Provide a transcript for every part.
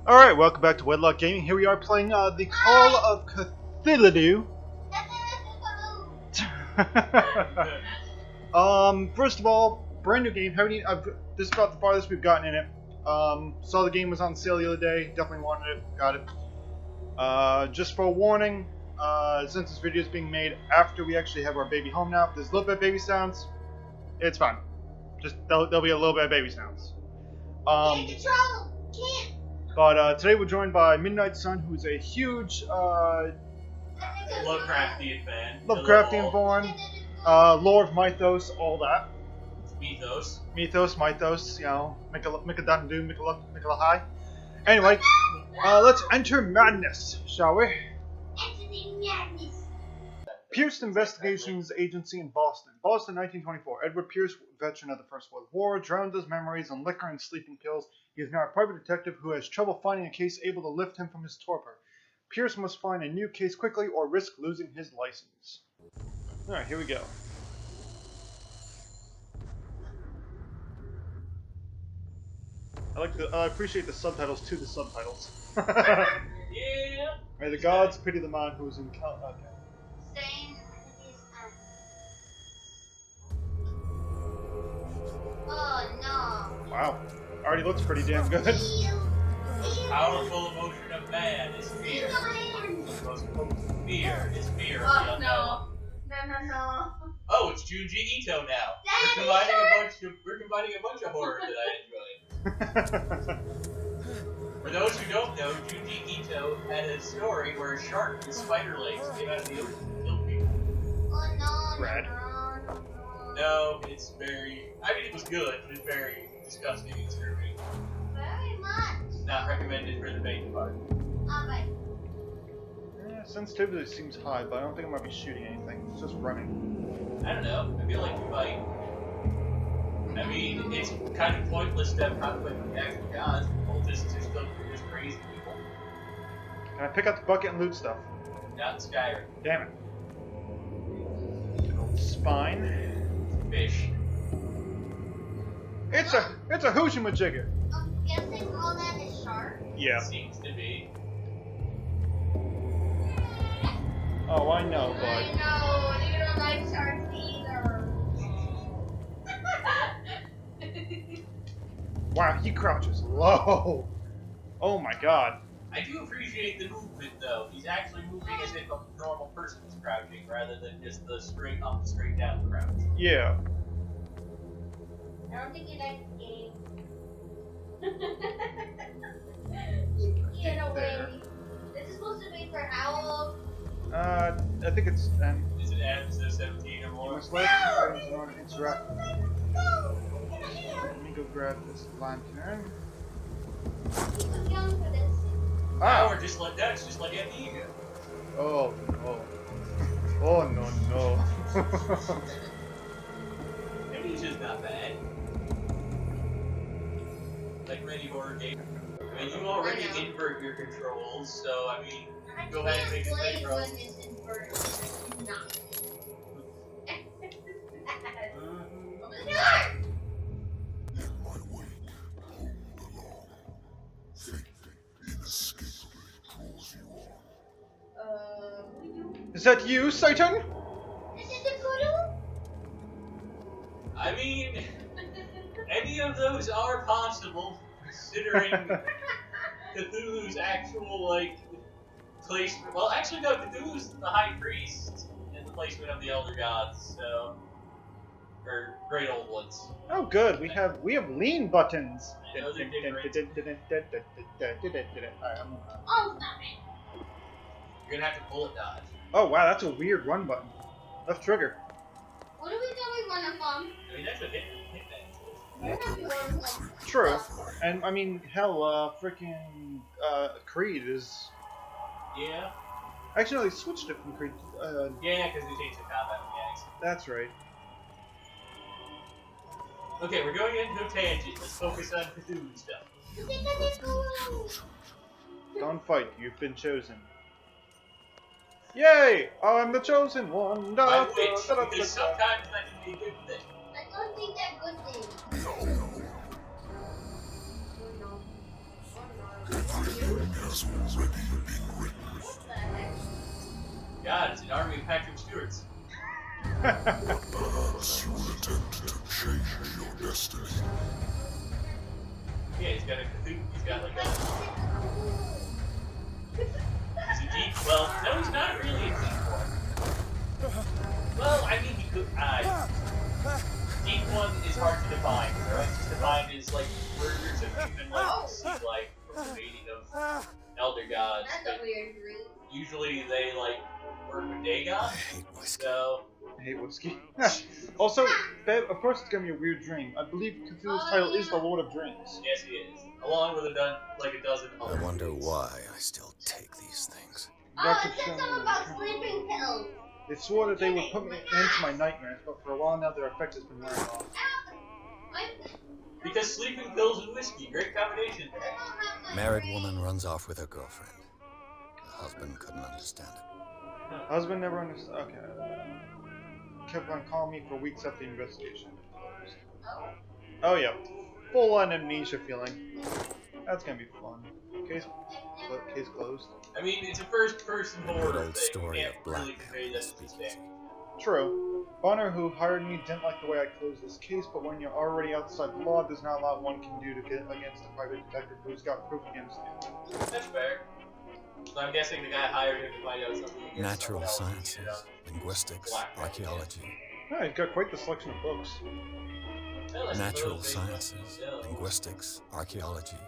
Alright, welcome back to Wedlock Gaming. Here we are playing the Call of Cthulhu. First of all, brand new game. This is about the farthest we've gotten in it. Saw the game was on sale the other day. Definitely wanted it. Got it. Just for a warning, since this video is being made after we actually have our baby home now, if there's a little bit of baby sounds, it's fine. Just there'll be a little bit of baby sounds. But today we're joined by MidnightSun, who's a huge Lovecraftian fan. Lovecraftian born, lore of mythos, all that. Mythos. Mythos, you know, make a done do, make a high. Anyway, let's enter madness, shall we? Pierce Investigations Agency in Boston. Boston, 1924. Edward Pierce, veteran of the First World War, drowned his memories on liquor and sleeping pills. He is now a private detective who has trouble finding a case able to lift him from his torpor. Pierce must find a new case quickly or risk losing his license. Alright, here we go. I appreciate the subtitles to the subtitles. Yeah. May the gods pity the man who is in okay. Oh no. Wow. Already looks pretty damn good. Powerful emotion of man is fear. Most potent fear is fear of the Oh unknown. no. Oh, it's Junji Ito now. We're combining a bunch of horror that I enjoy. For those who don't know, Junji Ito had a story where a shark with spider legs came out of the ocean and killed people. Oh no. Rad. No, it's very... I mean, it was good, but it's very disgusting and disturbing. Very much. Not recommended for the main part. Alright. Yeah, sensitivity seems high, but I don't think I might be shooting anything. It's just running. I don't know. I feel like you might. I mean, it's kind of pointless to have conflict with the actual gods. Cultists are still just crazy people. Can I pick up the bucket and loot stuff? Not in Skyrim. Damn it. An old spine. Fish. It's a hoojimajigger. I'm guessing all that is shark. Yeah. Seems to be. Oh, I know, bud. I know. You don't like sharks either. Wow, he crouches low. Oh my god. I do appreciate the movement, though. He's actually moving as if a normal person is crouching, rather than just the straight up, straight down crouch. Yeah. I don't think you like the game. Get away. This is supposed to be for owl. I think it's Is it episode 17 or you more? must like items in order to interact. Let me go grab this lantern. He's too young for this. Now Ah! we're just like that's just like Amnesia. Oh no. Oh no no. Amnesia's not bad. Like many horror games. I mean, you already invert your controls, so I mean, go ahead and make it play retro. when it's inverted. Not. Open the door! Is that you, Satan? Is it the Cthulhu? I mean, any of those are possible, considering Cthulhu's actual, like, placement. Well, actually, no, Cthulhu's the high priest and the placement of the elder gods, so. Or great old ones. Oh good, we have lean buttons. I know they're different. Oh, stop it. You're gonna have to bullet dodge. Oh wow, that's a weird run button. Left trigger. What are we going running from? I mean, that's a hit. We're not going from. True. And I mean, hell, freaking Creed is. Yeah. Actually, no, they switched it from Creed. Yeah, because they changed the combat mechanics. That's right. Okay, we're going into a tangent. Let's focus on Cthulhu stuff. Is it the Cthulhu? Don't fight. You've been chosen. Yay! I'm the chosen one. By which, because sometimes that can be a good thing. I don't think that good thing. has already been written. God, it's an army of Patrick Stewarts. Perhaps you will attempt to change your destiny. Yeah, he's got a Cthulhu. He's got like a. He's a deep. Well, no, he's not really a deep one. Well, I mean, he could. Deep one is hard to define. Right? It's defined as like murders of human like from the meeting of elder gods. That's a weird dream. Usually they like work with day I gods. hate whiskey. So I hate whiskey. Also, babe, of course it's gonna be a weird dream. I believe Cthulhu's title is the Lord of Dreams. yes, he is. Along with a dozen other. I wonder movies. why I still take these things. Oh, it said something about sleeping pills. They swore that they would put me into my nightmares, but for a while now their effect has been wearing off. Because sleeping pills and whiskey, great combination. Married woman runs off with her girlfriend. The husband couldn't understand it. Husband never understood. Okay. Kept on calling me for weeks after the investigation had closed. Oh yeah, full on amnesia feeling. That's gonna be fun. Case closed. I mean, it's a first-person Good horror old thing. story You of can't really blackmail convey and that to speakeasy. this day. True. Bonner, who hired me, didn't like the way I closed this case, but when you're already outside the law, there's not a lot one can do to get against a private detective who's got proof against you. That's fair. So I'm guessing the guy hired him to find out something against Natural someone else, sciences, linguistics, Blackmail, archaeology. Yeah, he's got quite the selection of books. Well, I Natural suppose they sciences, must know. linguistics, archaeology.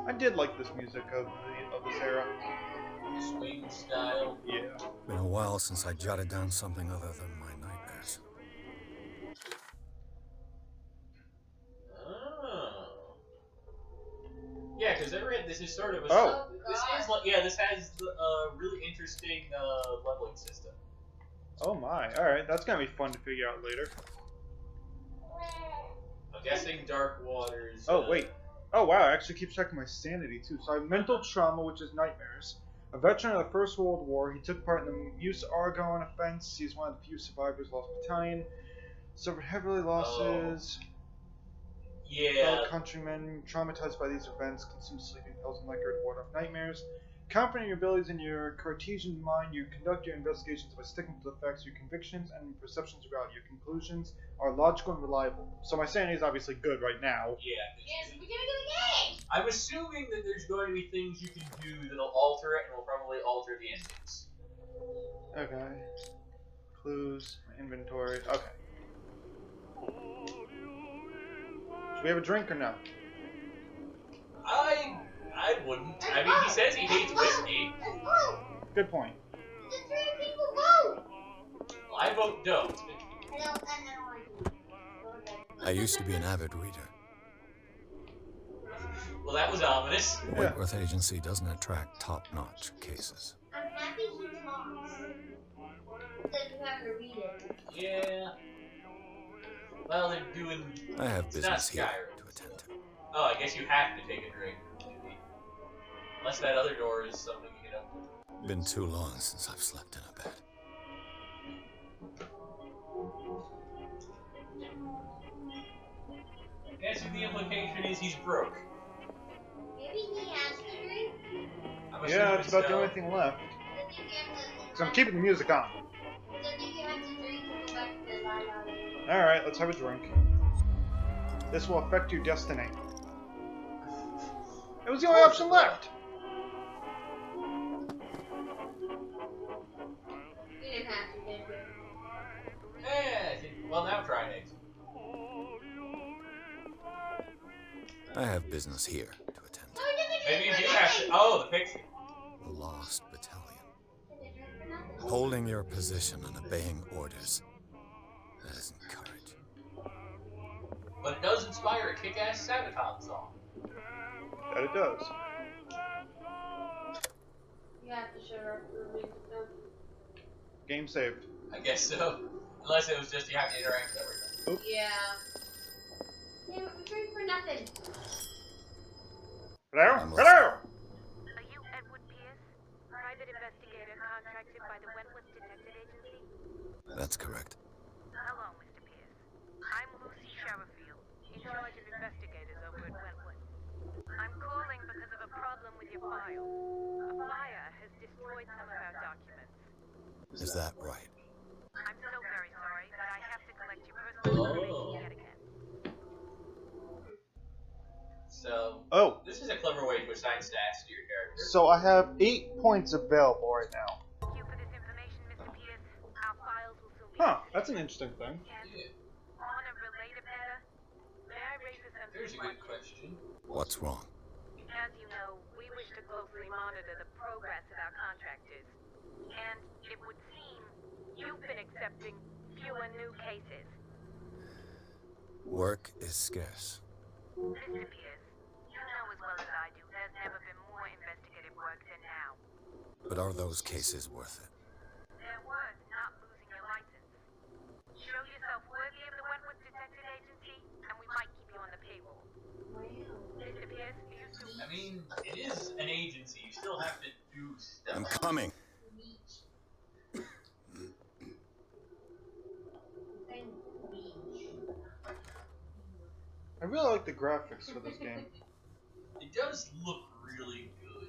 I did like this music of this era. Swing style. Yeah. Been a while since I jotted down something other than my nightmares. Oh. Yeah, because I read this is sort of a. Oh. This is like this has a really interesting leveling system. Oh my. Alright, that's gonna be fun to figure out later. I'm guessing Dark Waters. Oh, wait. Oh wow, I actually keep checking my sanity too. So I have mental trauma, which is nightmares. A veteran of the First World War, he took part in the Meuse Argonne offense. He's one of the few survivors, lost battalion. Suffered heavily losses. Yeah. Fellow countrymen traumatized by these events consume sleeping pills and liquor to ward off nightmares. Confident in your abilities and your Cartesian mind, you conduct your investigations by sticking to the facts. Your convictions and perceptions about your conclusions are logical and reliable. So my sanity is obviously good right now. Yeah. Yes, we're gonna get a game. I'm assuming that there's going to be things you can do that'll alter it and will probably alter the endings. Okay. Clues, inventory. Okay. Should we have a drink or no? I wouldn't. I mean, he says he hates whiskey. Let's go. Good point. The three people vote. Well, I vote don't. I don't want to. I used to be an avid reader. Well, that was ominous. The Wentworth Agency doesn't attract top-notch cases. I'm happy he talks. Instead of having to read it. Yeah. Well, they're doing. I have It's not business here Skyrim. to attend to. Oh, I guess you have to take a drink. Unless that other door is something you get up to. Been too long since I've slept in a bed. Guessing the implication is he's broke. Maybe he has to drink. I'm Yeah, assuming that's about the so. only thing left. I think you have to. So I'm keeping the music on. I think you have to drink to go back to the library. Alright, let's have a drink. This will affect your destiny. It was the only option left. You didn't have to, did you? Well, now try next. I have business here to attend to. No, he doesn't Maybe you drink do for have to. nothing. Oh, the picture. The Lost Battalion. Doesn't drink for nothing. Holding your position and obeying orders. That isn't courage. But it does inspire a kick-ass Sabaton song. That it does. You have to shut up for me. Game saved. I guess so. Unless it was just you have to interact with everything. Yeah. Yeah, we drink for nothing. Hello? I'm Hello? Are you Edward Pierce, private investigator contracted by the Wentworth Detective Agency? That's correct. Hello, Mr. Pierce. I'm Lucy Sherrifield, in charge of investigators over at Wentworth. I'm files. A fire has destroyed some of our documents. Is that right? I'm so very sorry, but I have to collect your personal information yet again. So, Oh, this is a clever way to assign stats to your character. so I have 8 points available right now. Thank you for this information, Mr. Pierce. Our files will soon be Huh, updated. that's an interesting thing. And Yeah, on a related matter, may I raise a there's a sensitive good question? question. What's wrong? As you know, we wish to closely monitor the progress of our contractors. And it would seem you've been accepting fewer new cases. Work is scarce. Mr. Pierce, you know as well as I do, there's never been more investigative work than now. But are those cases worth it? They're worth not losing your license. Show yourself worthy of the Wentworth Detective Agency, and we might keep you on the payroll. Mr. Pierce, you two... I mean, it is an agency. You still have to do stuff. I'm coming. I really like the graphics for this game. It does look really good.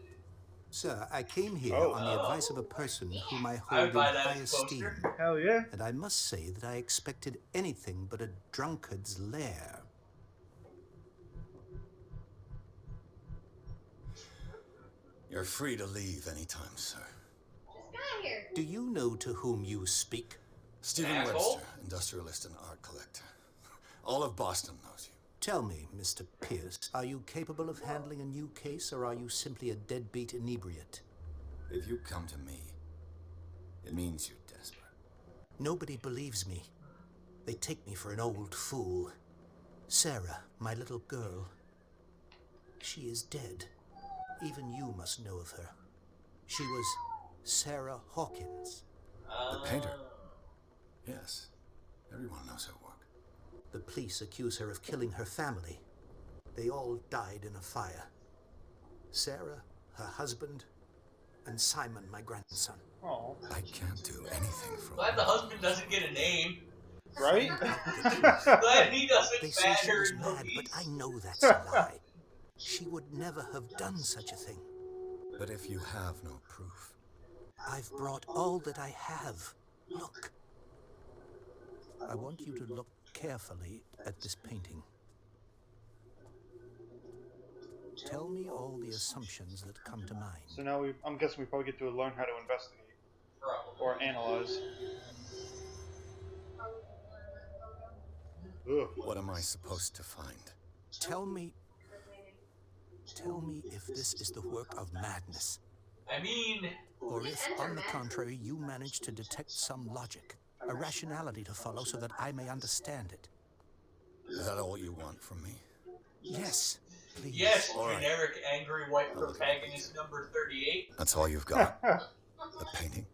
Sir, I came here Oh. on the advice of a person whom I I hold would in buy that high as a poster. esteem, Hell yeah. and I must say that I expected anything but a drunkard's lair. You're free to leave anytime, sir. Just got here. Do you know to whom you speak? Stephen Asshole. Webster, industrialist and art collector. All of Boston knows you. Tell me, Mr. Pierce, are you capable of handling a new case, or are you simply a deadbeat inebriate? If you come to me, it means you're desperate. Nobody believes me. They take me for an old fool. Sarah, my little girl, she is dead. Even you must know of her. She was Sarah Hawkins. The painter? Yes. Everyone knows her work. The police accuse her of killing her family. They all died in a fire. Sarah, her husband, and Simon, my grandson. Oh, I can't do anything for Glad the husband doesn't get a name. right? Glad he doesn't They say she matter was in the mad, but least. I know that's a lie. She would never have done such a thing. But if you have no proof, I've brought all that I have. Look. I want you to look carefully at this painting. Tell me all the assumptions that come to mind. So now I'm guessing we probably get to learn how to investigate Probably. or analyze. Ugh. what am I supposed to find? Tell me if this is the work of madness, I mean, or if, on the contrary, you manage to detect some logic, a rationality to follow so that I may understand it. Is that all you want from me? Yes, please. yes, All right. generic angry white protagonist number 38. That's all you've got? The painting?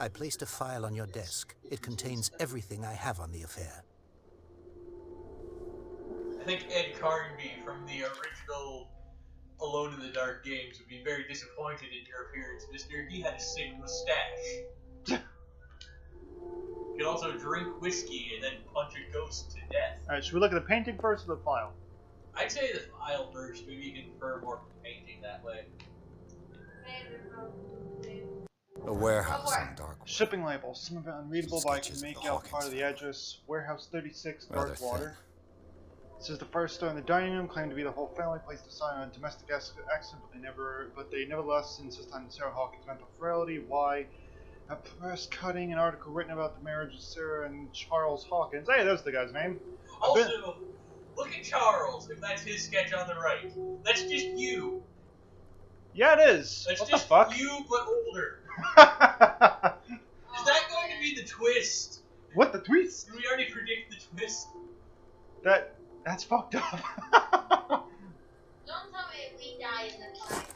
I placed a file on your desk. It contains everything I have on the affair. I think Ed Carnby from the original Alone in the Dark games would be very disappointed in your appearance, mister. He had a sick mustache. You can also drink whiskey and then punch a ghost to death. Alright, should we look at the painting first or the file? I'd say the file first. Maybe you can infer more from the painting that way. A warehouse on Darkwood. Shipping labels. Some of it unreadable, but I can Sketches of make the out part of Hawkins the address. Warehouse 36, Rather Darkwater. This is the first store in the dining room, claimed to be the whole family, placed a sign on domestic accident, but they nevertheless insist on Sarah Hawkins' mental frailty. Why? A press cutting, an article written about the marriage of Sarah and Charles Hawkins. Hey, that's the guy's name. Also, look at Charles, if that's his sketch on the right. That's just you. Yeah, it is. That's What just the fuck? you, but older. Is that going to be the twist? What the twist? Did we already predict the twist? That's fucked up. Don't tell me if we die in the fight.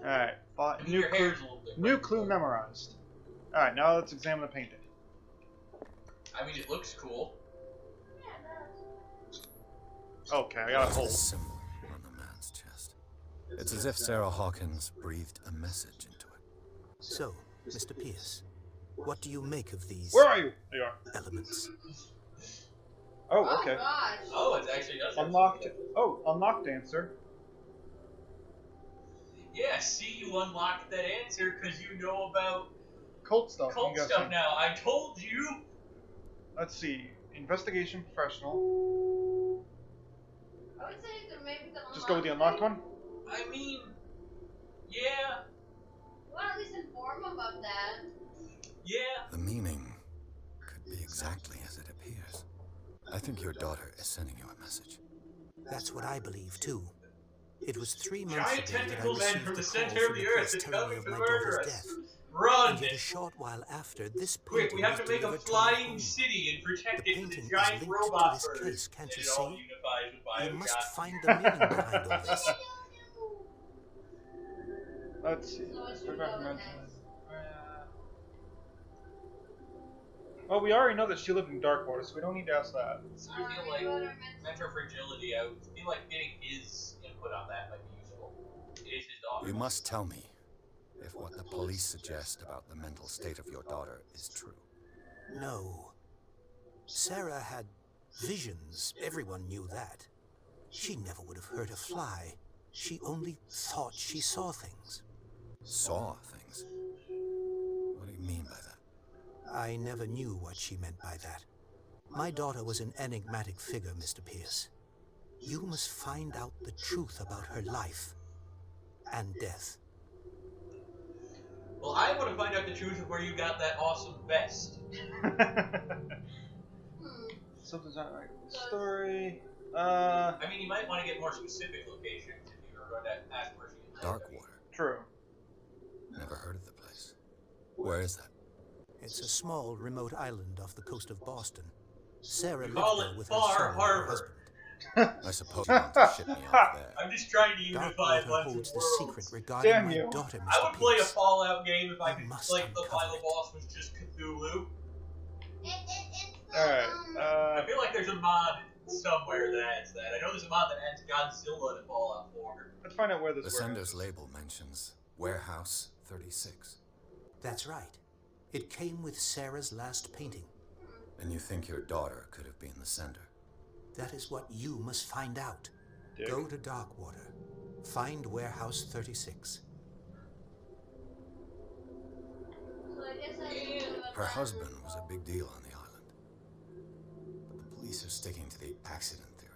Alright, I mean, new your clue, hair's a little different. new clue memorized. Alright, now let's examine the painting. I mean, it looks cool. Okay, I got a There's hole. a symbol on the man's chest. It's as if Sarah Hawkins breathed a message into it. So, Mr. Pierce, what do you make of these Where are you? There you are. elements? Oh, okay. gosh. Oh, it actually does. have Unlocked. something. Oh, unlocked answer. Yeah, see, you unlocked that answer because you know about Cult stuff. I'm cult stuff guessing. now. I told you. Let's see. Investigation professional. I would say that maybe the Just go with the unlocked one. I mean, yeah, Well, at least inform them of that. yeah. The meaning could be exactly as it appears. I think your daughter is sending you a message. That's what I believe, too. It was 3 months Giant ago that I tentacle men received from the the call center of from the the earth police are telling me coming of to my murder daughter's us. death. Run! And yet a short while after, this Quick, painting we have was to make a delivered to my flying home. city and protect The it from the painting is giant linked to robot this birds. case, can't And you it all see? unifies with You Bioshock. must find the meaning behind all this. Let's see. So what should we What about go with mentally? next? Well, we already know that she lived in Darkwater, so we don't need to ask that. So I feel like mentor fragility, I would feel like getting his input on that might be useful. It is his daughter. You must tell me if what the police suggest about the mental state of your daughter is true. No. Sarah had visions. Everyone knew that. She never would have hurt a fly. She only thought she saw things. Saw things? What do you mean by that? I never knew what she meant by that. My daughter was an enigmatic figure, Mr. Pierce. You must find out the truth about her life and death. Well, I want to find out the truth of where you got that awesome vest. Something's not right with the story. I mean, you might want to get more specific locations if you were going to ask where she is. Darkwater. True. Never heard of the place. Where is that? It's a small, remote island off the coast of Boston. Sarah lived Call there it with her Far son and her Harbor. husband. I suppose you want to ship me off there. I'm just trying to unify a Darkwater bunch holds of the worlds. secret regarding Damn my you. daughter, Mr. I would play a Pierce. Fallout game if I You could, must like, the uncover final it. boss was just Cthulhu. Alright. I feel like there's a mod somewhere that adds that. I know there's a mod that adds Godzilla to Fallout 4. Let's find out where this The warehouse sender's is. label mentions Warehouse 36. That's right. It came with Sarah's last painting. And you think your daughter could have been the sender? That is what you must find out. Dick. Go to Darkwater. Find Warehouse 36. So I guess I Her husband was a big deal on the island. But the police are sticking to the accident theory.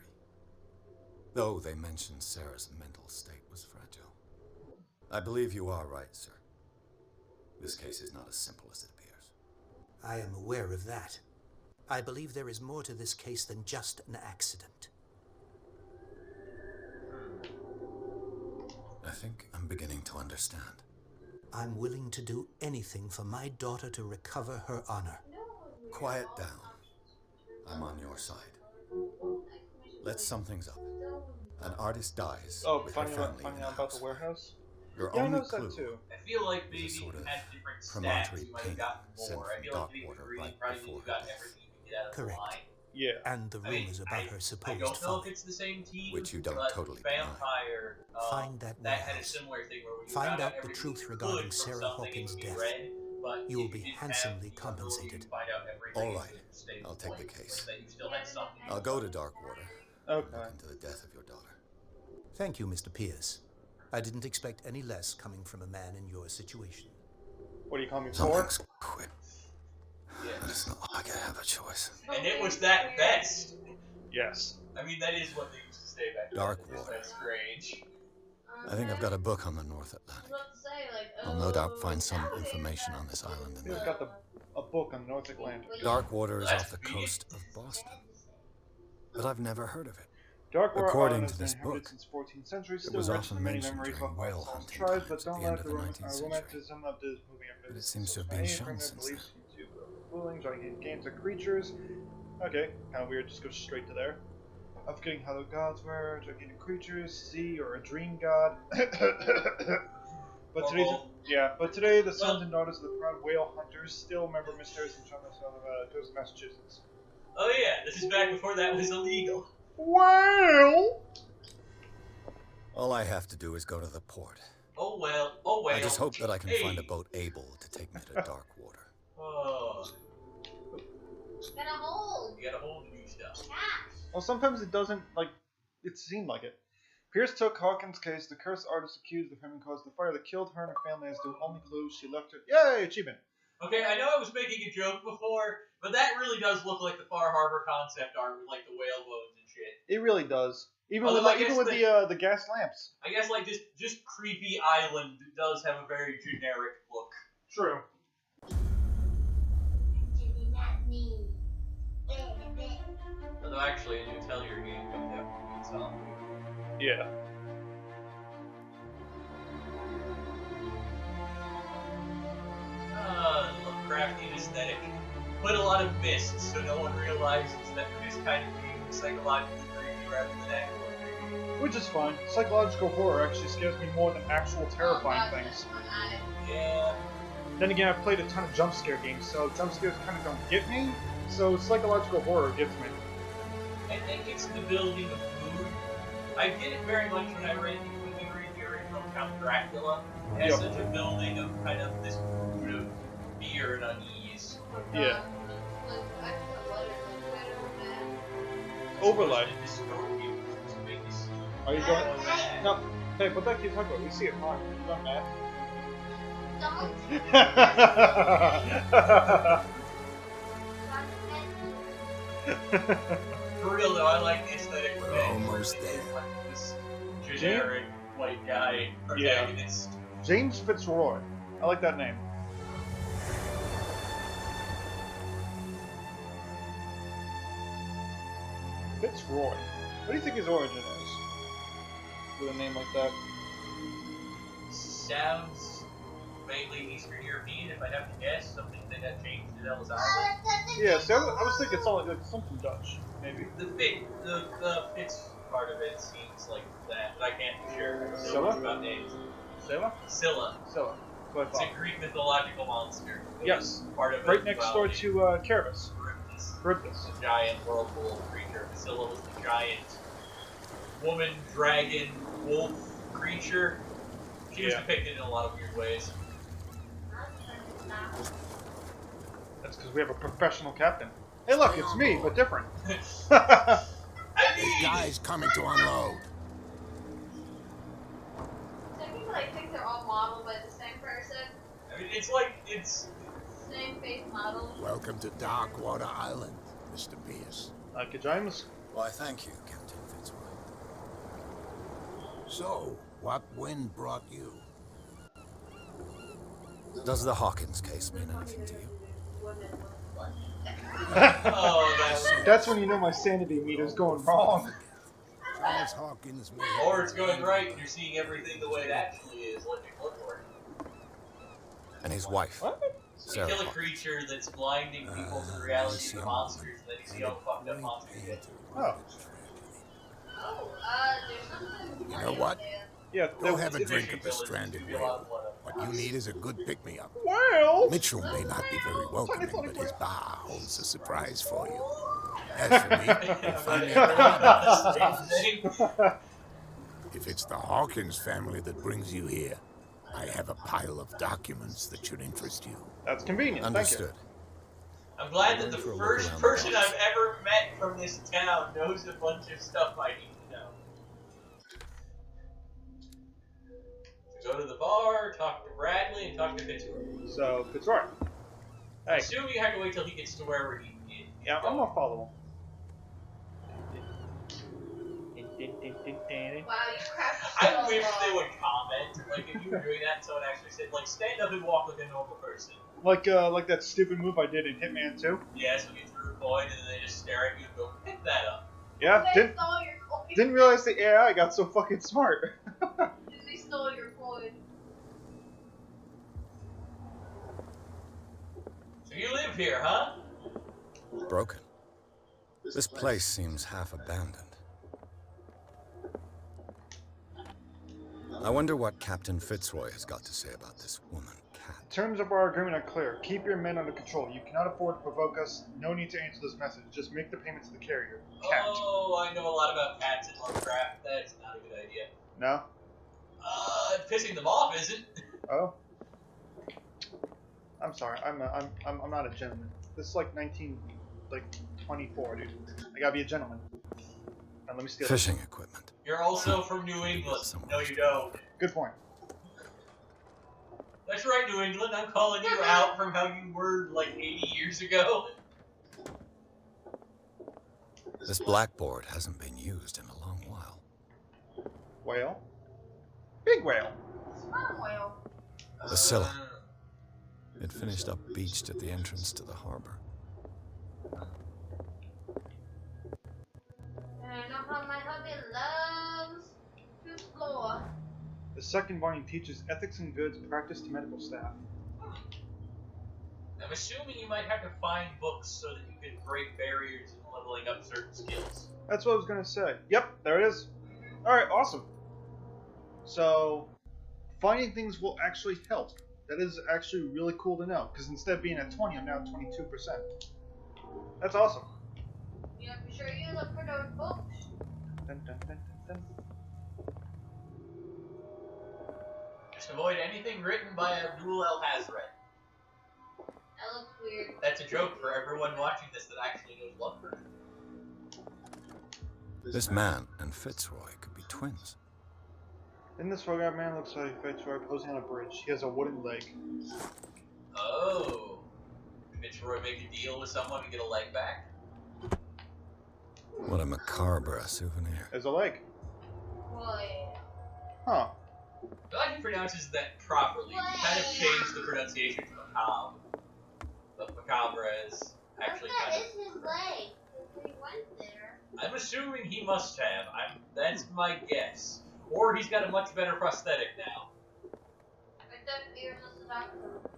Though they mentioned Sarah's mental state was fragile. I believe you are right, sir. This case is not as simple as it appears. I am aware of that. I believe there is more to this case than just an accident. I think I'm beginning to understand. I'm willing to do anything for my daughter to recover her honor. Quiet down. I'm on your side. Let's sum things up. An artist dies Oh, with her finding out, family in finding a out about house. the warehouse? Your Yeah, I only noticed clue that too. I feel like maybe is a sort if you of had different promontory stats, you might have painting gotten sent more. I from feel like getting Darkwater degree right probably before you her got death. everything you could get out of Correct. the line. Yeah. And the I mean, rumors about her I supposed don't know if folly. it's the same team, Which you don't but totally deny. Vampire, Find that that had a warehouse. similar thing where when you Find found out the everything truth you regarding could from Sarah something, Hawkins' it would be death. red, but You will if be didn't handsomely have the ability compensated. to find out everything, All it right. would stay I'll take the blank, case. That you still had something. I'll go to Darkwater. Okay. Look into the death of your daughter. Thank you, Mr. Pierce. I didn't expect any less coming from a man in your situation. What do you call me for? Something's quit. Yeah. But it's not like I have a choice. And it was that vest. Yes. I mean, that is what they used to say back then. Darkwater. That's strange. I think I've got a book on the North Atlantic. I'll no doubt find some information on this island in We've there. got a book on the North Atlantic. Darkwater is That's off the convenient. coast of Boston. But I've never heard of it. Darkwater According Island to has this been inhabited book, since 14th century, it still was rich often with many mentioned memories during of whale lost hunting tribes, but times at don't the end let of the the 19th century. romanticism of this movie But it seems to have been shown since then. Fooling, gigantic games of creatures. Okay, kind of weird, just go straight to there. I'm forgetting how the gods were, gigantic creatures, sea, or a dream god. But today the sons and daughters of the proud whale hunters still remember mysterious enchantments of Joseph, Massachusetts. Oh yeah, this is back before that was illegal. Well, All I have to do is go to the port. Oh well, oh well. I just hope that I can find a Hey. boat able to take me to Darkwater. Oh, Gotta hold. you gotta hold new stuff. Cash. well, sometimes it doesn't, like, it seemed like it. Pierce took Hawkins' case. The cursed artist accused of having caused the fire that killed her and her family as the only clue she left her. Yay, achievement! Okay, I know I was making a joke before, but that really does look like the Far Harbor concept art with like the whale bones and shit. It really does. Even Although with, I guess the gas lamps. I guess like just creepy island does have a very generic look. True. Although actually a new Tellier game coming out for me, Yeah. Lovecraftian aesthetic. Put a lot of mist so no one realizes that we're just kind of being psychologically creepy rather than actually creepy. Which is fine. Psychological horror actually scares me more than actual terrifying things. Yeah. Then again, I've played a ton of jump scare games, so jump scares kind of don't get me. So psychological horror gets me. I think it's the building of mood. I get it very much when I read the original Count Dracula. It has such a building of kind of this mood of fear and unease. Yeah. Overlay. Are you going? No. Hey, put that kid talk about. We see it fine. You going mad? For real though, I like the aesthetic. We're almost there. Like this generic white guy protagonist. James Fitzroy. I like that name. Fitzroy. What do you think his origin is? With a name like that? Sounds vaguely Eastern European, if I have to guess. Something that got changed to Ellis Island. Yeah, so I was thinking something Dutch, maybe. The Fitz part of it seems like that, but I can't be sure. I don't know Scylla? much about names. Scylla? Scylla. Scylla. That's what I It's a thought. Greek mythological monster. It Yes. was part of Right it next while door in to Caribus. Charybdis. Charybdis. A giant whirlpool creature. Scylla was the giant woman, dragon, wolf creature. She was depicted in a lot of weird ways. That's because we have a professional captain. Hey, look, it's me, but different. I mean, Guy's coming to unload. Some people like think they're all modeled by the same person, it's like it's. same face model. Welcome to Darkwater Island, Mr. Pierce. Okay, James. Why, thank you, Captain Fitzroy. So, what wind brought you? Does the Hawkins case mean anything to you? Oh, That's when you know my sanity meter's going wrong. Charles Hawkins may or it's going right and you're seeing everything the way it actually is, like a Bloodborne. and his wife. What? So you kill a creature that's blinding people to the reality of the monsters, and then you see how fucked up monsters get. Oh. There's something. You know what? Yeah, Go have a It's drink of the fishing stranded villages, whale. What you need is a good pick-me-up. Well. Mitchell may not be very welcoming, funny but his whale. bar holds a surprise for you. As for me, if I may if it's the Hawkins family that brings you here, I have a pile of documents that should interest you. That's convenient. Understood. I'm glad that the For a look first around the person house. I've ever met from this town knows a bunch of stuff I need to know. So go to the bar, talk to Bradley, and talk to Fitzroy. So, Fitzroy. I Hey. assume you have to wait till he gets to wherever he is. Yeah, I'm gonna follow him. Wow, you crashed I so wish long. they would comment, like if you were doing that and someone actually said, like, stand up and walk like a normal person. Like that stupid move I did in Hitman 2. Yeah, so you threw a coin and then they just stare at you and go, pick that up. Yeah, They stole your coin. didn't realize the AI got so fucking smart. They stole your coin. So you live here, huh? Broken. This place seems half abandoned. I wonder what Captain Fitzroy has got to say about this woman, Cat. Terms of our agreement are clear. Keep your men under control. You cannot afford to provoke us. No need to answer this message. Just make the payments to the carrier. Cat. Oh, I know a lot about cats in Lovecraft. That's not a good idea. No? Pissing them off isn't. Oh? I'm sorry. I'm not a gentleman. This is like 24, dude. I gotta be a gentleman. And let me steal Fishing equipment. You're also from New England. No, you don't. Good point. That's right, New England. I'm calling you out from how you were like 80 years ago. This blackboard hasn't been used in a long while. Whale. Big whale. Small whale. The Scylla. It finished up beached at the entrance to the harbor. I know how my hubby loves to score. The second volume teaches ethics and goods practice to medical staff. I'm assuming you might have to find books so that you can break barriers and leveling up certain skills. That's what I was gonna say. Yep, there it is. Alright, awesome. So, finding things will actually help. That is actually really cool to know, because instead of being at 20, I'm now at 22%. That's awesome. Yeah, be sure you look for those books. Dun, dun, dun, dun, dun. Just avoid anything written by Abdul El-Hazred. That looks weird. That's a joke for everyone watching this that actually knows Lovecraft. This man and Fitzroy could be twins. In this photograph, man looks like Fitzroy posing on a bridge. He has a wooden leg. Oh. Did Fitzroy make a deal with someone to get a leg back? What a macabre souvenir. There's a leg. Boy. Huh. Glad he pronounces that properly. He kind of changed the pronunciation to macabre. But macabre is actually That kind is his leg. He went there. I'm assuming he must have. That's my guess. Or he's got a much better prosthetic now. I thought Fears was a doctor.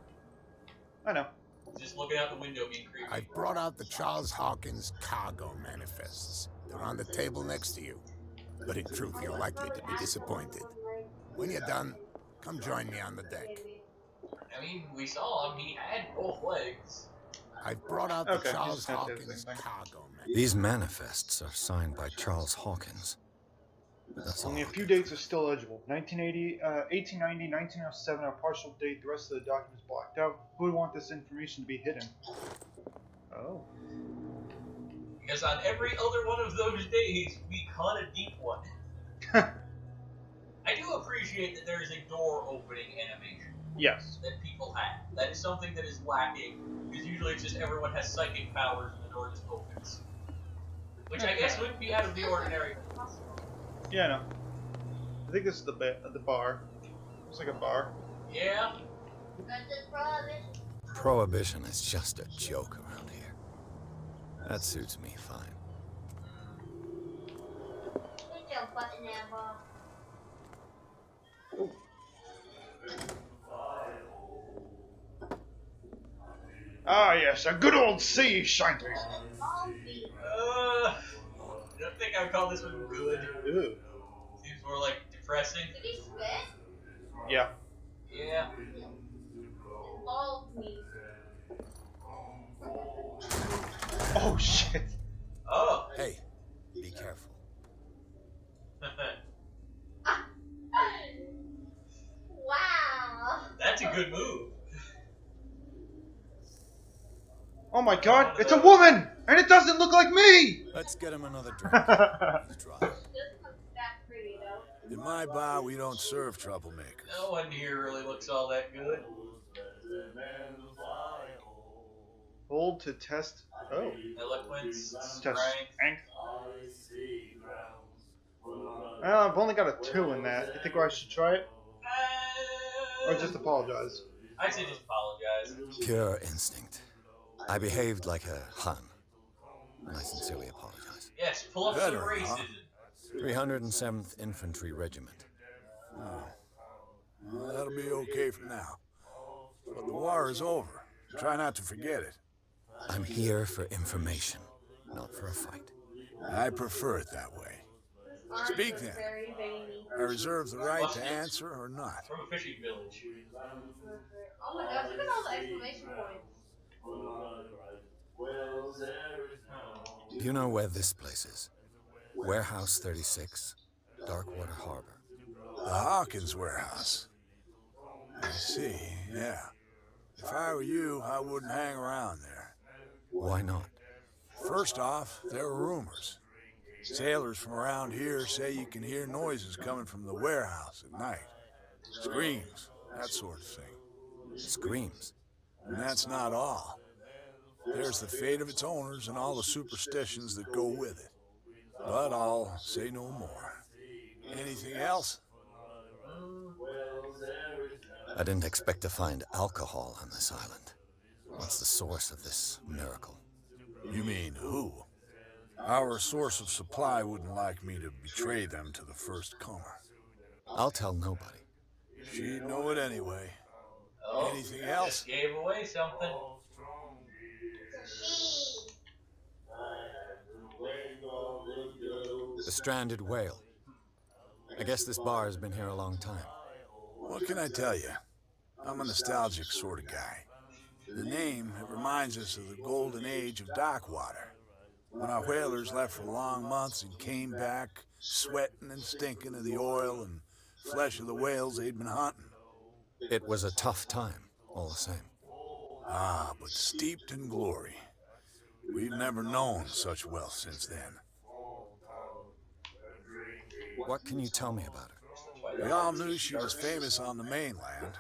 I know. Just looking out the window being creepy. I brought out the Charles Hawkins cargo manifests. They're on the table next to you. But in truth, you're likely to be disappointed. When you're done, come join me on the deck. I mean, we saw him. He had both legs. I've brought out the Okay, Charles just have to do the Hawkins same thing. cargo These manifests are signed by Charles Hawkins. But that's Only a all. few dates are still eligible. 1890, 1907 are partial date. The rest of the document is blacked out. Who would want this information to be hidden? Oh. Because on every other one of those days, we caught a deep one. I do appreciate that there is a door opening animation Yes. that people have. That is something that is lacking, because usually it's just everyone has psychic powers and the door just opens. Which I guess would be out of the ordinary. Yeah, I know. I think this is the bar. Looks like a bar. Yeah. That's his prohibition. Prohibition is just a joke around here. That suits me fine. Put your butt in that bar. Ah, yes, a good old sea shanty. I don't think I would call this one good. Ew. Seems more like depressing. Did he spit? Yeah. Yeah. Involved me. Oh, shit. Oh. Hey, be careful. Wow. That's a good move. Oh my god, it's a woman! And it doesn't look like me! Let's get him another drink. He's dry. This one's that pretty though. In my bar, we don't serve troublemakers. No one here really looks all that good. Hold to test. Oh. Eloquence, Test strength. strength. I've only got a 2 in that. You think I should try it? Or just apologize? I'd say just apologize. Pure instinct. I behaved like a Hun. And I sincerely apologize. Yes, pull up some Veteran, huh? racism. 307th Infantry Regiment. Well, that'll be okay for now. But the war is over. Try not to forget it. I'm here for information, not for a fight. I prefer it that way. Speak then. Very veiny. I reserve the right to answer or not. From a fishing village. Oh my gosh, look at all the exclamation points. Do you know where this place is? Warehouse 36, Darkwater Harbor. The Hawkins warehouse. I see, yeah. If I were you, I wouldn't hang around there. Why not? First off, there are rumors. Sailors from around here say you can hear noises coming from the warehouse at night. Screams, that sort of thing. Screams. And that's not all. There's the fate of its owners and all the superstitions that go with it. But I'll say no more. Anything else? I didn't expect to find alcohol on this island. What's the source of this miracle? You mean who? Our source of supply wouldn't like me to betray them to the first comer. I'll tell nobody. She'd know it anyway. Oh, Anything else? Just gave away something. The stranded whale. I guess this bar has been here a long time. What can I tell you? I'm a nostalgic sort of guy. The name, it reminds us of the golden age of dockwater, when our whalers left for long months and came back sweating and stinking of the oil and flesh of the whales they'd been hunting. It was a tough time, all the same. Ah, but steeped in glory. We've never known such wealth since then. What can you tell me about her? We all knew she was famous on the mainland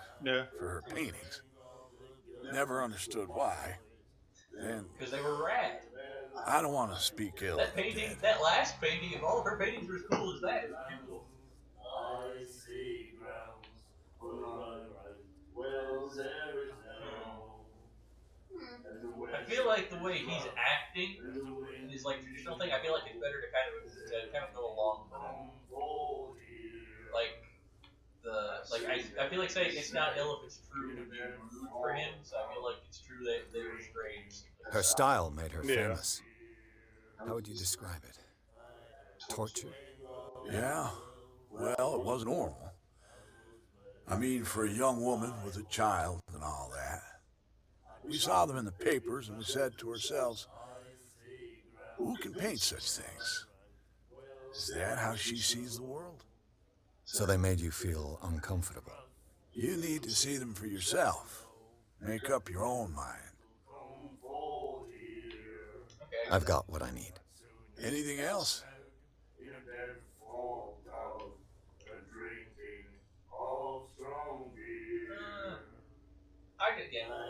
for her paintings. Never understood why. And Because they were rad. I don't want to speak ill That of the painting, dead. that last painting, of all of her paintings were as cool as that. I feel like the way he's acting in his like traditional thing, I feel like it's better to kind of go along with it. I feel like saying it's not ill if it's true would be rude for him, so I feel like it's true that they were strange. Her style made her famous. How would you describe it? Torture? Yeah, well, it was normal. I mean, for a young woman with a child and all that. We saw them in the papers and we said to ourselves, who can paint such things? Is that how she sees the world? So they made you feel uncomfortable. You need to see them for yourself. Make up your own mind. I've got what I need. Anything else?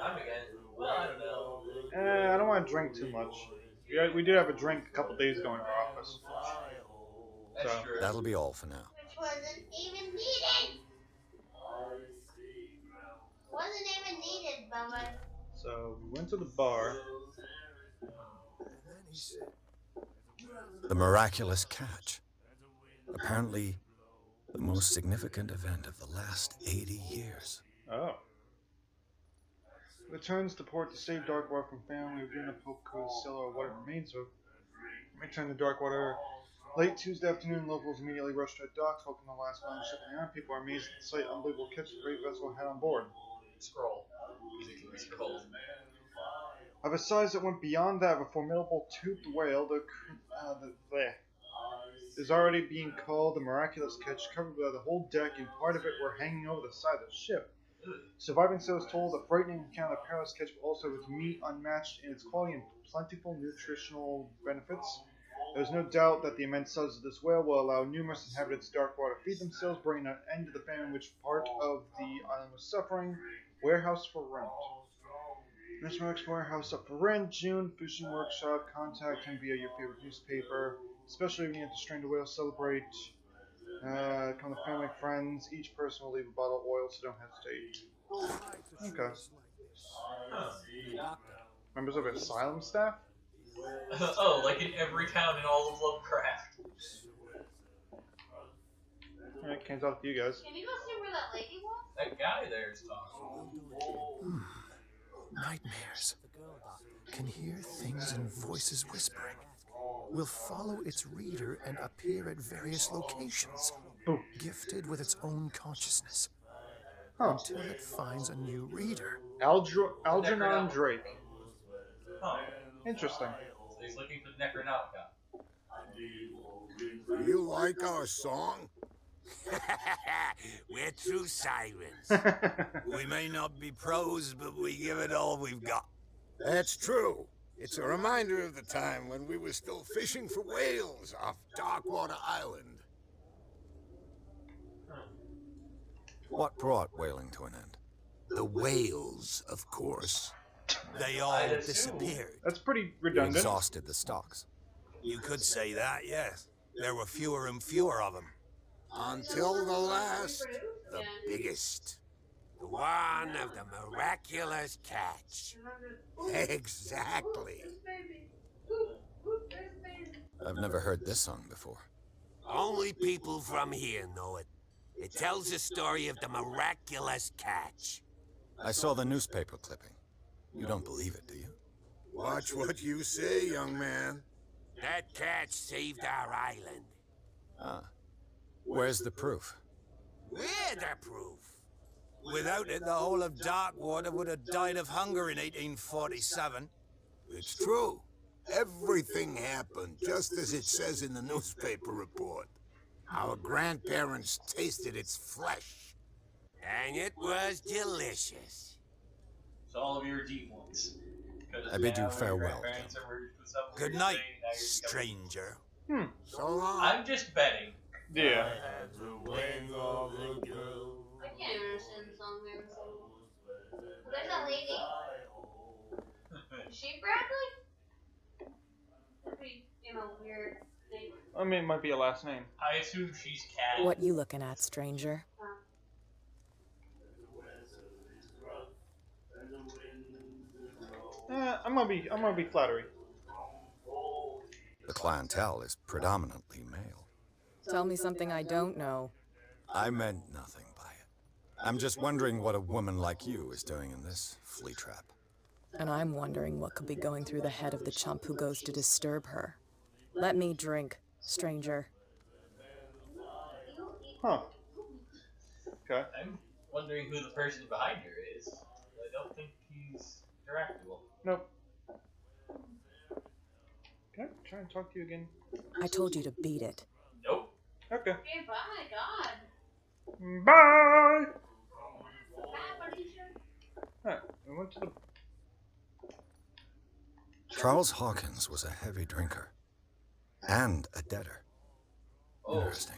I'm again. Well, I don't know. I don't want to drink too much. We did have a drink a couple days ago in our office. That's true. That'll be all for now. Which wasn't even needed. Wasn't even needed, Bummer. So we went to the bar. The miraculous catch. Apparently, the most significant event of the last 80 years. Oh. Returns to port to save Darkwater from family, reviewing the Pope Coast sailor or what it remains of. Return to Darkwater. Late Tuesday afternoon, locals immediately rushed to docks, welcome the last island ship in the island. People are amazed at the sight, unbelievable catch the great vessel had on board. Scroll. Easy to scroll. Of a size that went beyond that of a formidable toothed whale, is already being called the miraculous catch, covered by the whole deck, and part of it were hanging over the side of the ship. Surviving sailors told a frightening account of perilous catch, but also with meat unmatched in its quality and plentiful nutritional benefits. There is no doubt that the immense size of this whale will allow numerous inhabitants of Darkwater to feed themselves, bringing an end to the famine which part of the island was suffering. Warehouse for rent. National X Warehouse up for rent. June fishing workshop. Contact him via your favorite newspaper. Especially when you have to strain the whale, celebrate. Come to family, friends. Each person will leave a bottle of oil, so don't hesitate. Okay. Members of asylum staff? Oh, like in every town in all of Lovecraft. Alright, can't talk to you guys. Can you go see where that lady was? That guy there is talking. Nightmares. Can hear things and voices whispering. Will follow its reader and appear at various locations, gifted with its own consciousness, until it finds a new reader. Algernon Drake. Huh. Interesting. So he's looking for the Necronautica. You like our song? We're true sirens. We may not be pros, but we give it all we've got. That's true. It's a reminder of the time when we were still fishing for whales off Darkwater Island. What brought whaling to an end? The whales, of course. They all I'd assume. disappeared. That's pretty You redundant. exhausted the stocks. You could say that, yes. There were fewer and fewer of them. Until the last, the biggest. The one of the miraculous catch. Exactly. I've never heard this song before. Only people from here know it. It tells the story of the miraculous catch. I saw the newspaper clipping. You don't believe it, do you? Watch what you say, young man. That catch saved our island. Ah. Where's the proof? We're the proof. Without it, the whole of Darkwater would have died of hunger in 1847. It's true. Everything happened just as it says in the newspaper report. Our grandparents tasted its flesh. And it was delicious. So all of you are deep ones. I bid you farewell, Good night, stranger. So long. I'm just betting. Yeah. I can't even understand the song they were singing. There's that lady. Is she Bradley? That'd be, weird name. I mean, it might be a last name. I assume she's cat. What you looking at, stranger? I'm gonna be flattery. The clientele is predominantly male. Tell me something I don't know. I meant nothing by it. I'm just wondering what a woman like you is doing in this flea trap. And I'm wondering what could be going through the head of the chump who goes to disturb her. Let me drink, stranger. Huh. Okay. I'm wondering who the person behind her is. I don't think he's interactable. Nope. Can I try and talk to you again? I told you to beat it. Nope. Okay. Okay, bye, God. Bye! Bye, Felicia. Alright, we went to the... Charles Hawkins was a heavy drinker. And a debtor. Oh. Interesting.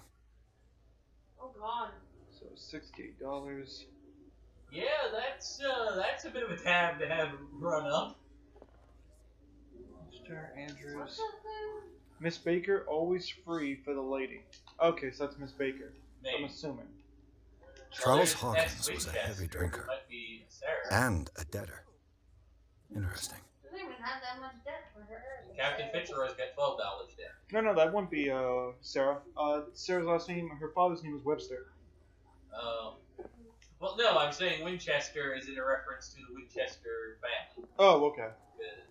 Oh, God. So $68. Yeah, that's a bit of a tab to have run up. Mr. Andrews. Miss Baker, always free for the lady. Okay, so that's Miss Baker. Maybe. I'm assuming. Charles There's Hawkins next was a Winchester, heavy drinker. Might be Sarah. And a debtor. Interesting. Doesn't even have that much debt for her. Captain Fitzroy's got $12 there. No, that wouldn't be Sarah. Sarah's last name, her father's name was Webster. Well, no, I'm saying Winchester is in a reference to the Winchester family. Oh, okay.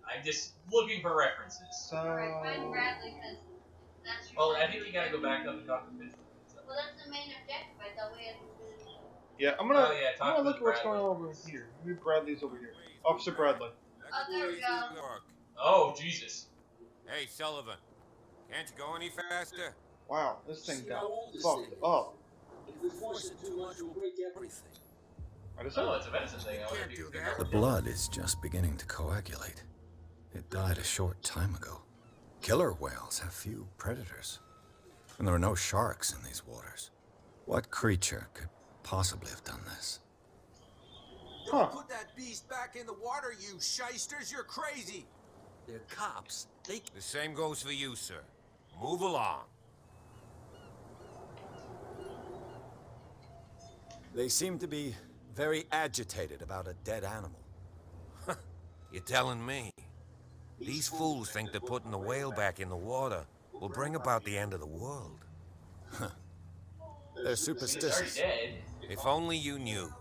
I'm just looking for references. So... Alright, find Bradley, because that's your... Well, I think you gotta go back up and talk to Fitzroy. Well, that's the main objective. I thought we had to do... Yeah, I'm gonna, Oh, yeah, I'm gonna look at what's Bradley. going on over here. Maybe Bradley's over here. Officer Bradley. Oh, there we go. Oh, Jesus. Hey, Sullivan. Can't you go any faster? Wow, this thing got fucked up. If we force it too much, we'll break everything. What is Oh, that? it's a medicine thing. I wonder if you can The blood is just beginning to coagulate. It died a short time ago. Killer whales have few predators. And there are no sharks in these waters. What creature could possibly have done this? Huh. Put that beast back in the water, you shysters. You're crazy. They're cops. They... The same goes for you, sir. Move along. They seem to be very agitated about a dead animal. You're telling me? These fools think that putting the whale back in the water will bring about the end of the world. They're He's already superstitious. dead. If only you knew.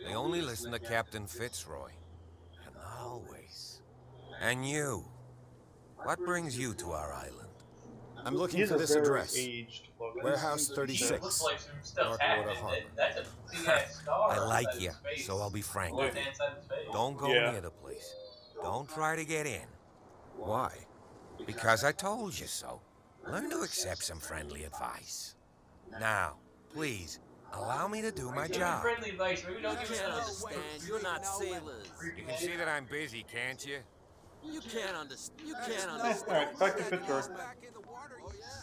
They only listen to Captain Fitzroy. And always. And you. What brings you to our island? I'm looking He's for a this very address. aged look. Warehouse He 36. looks like some stuff Darkwater happened. Harbor. That's a big-ass scar. I on like his you, face. so I'll be frank with you. Left-hand side of his face. Don't go Yeah. near the place. Don't try to get in. Why? Because I told you so. Learn to accept some friendly advice. Now, please, allow me to do my Give me job. friendly advice. Maybe don't You give us can't none. understand. You're not sailors. You can see that I'm busy, can't you? You can't understand. You can't Alright, understand. back to Fitzroy.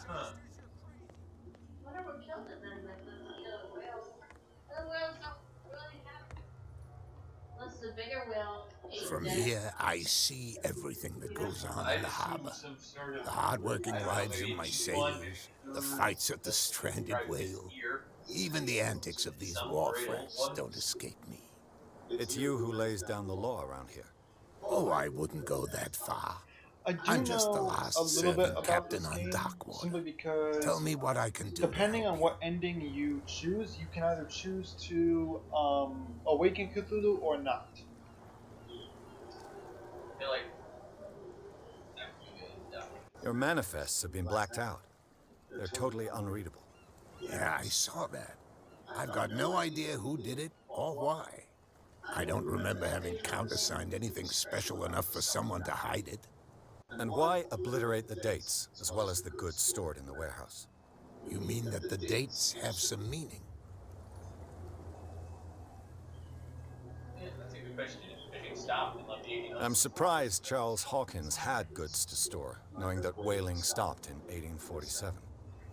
Huh. Wonder what killed it then, like the killer whales. The whales don't really have. Unless the bigger whale ate From them. here, I see everything that goes on in the harbor. Some sort of, The hard-working I don't know, lives maybe of my G1, sailors, the fights of the stranded whale, even the antics of these wharf rats don't escape me. It's you who lays down the law around here. Oh, I wouldn't go that far. I do I'm just the know last a little bit serving about captain this on game, Darkwater. simply because Tell me what I can do. depending on what ending you choose, you can either choose to awaken Cthulhu or not. They're like, Your manifests have been blacked out. They're totally unreadable. Yeah, I saw that. I've got no idea who did it or why. I don't remember having countersigned anything special enough for someone to hide it. And why obliterate the dates, as well as the goods stored in the warehouse? You mean that the dates have some meaning? yeah, that's a good question. Fishing stopped in like the 1800s. I'm surprised Charles Hawkins had goods to store, knowing that whaling stopped in 1847.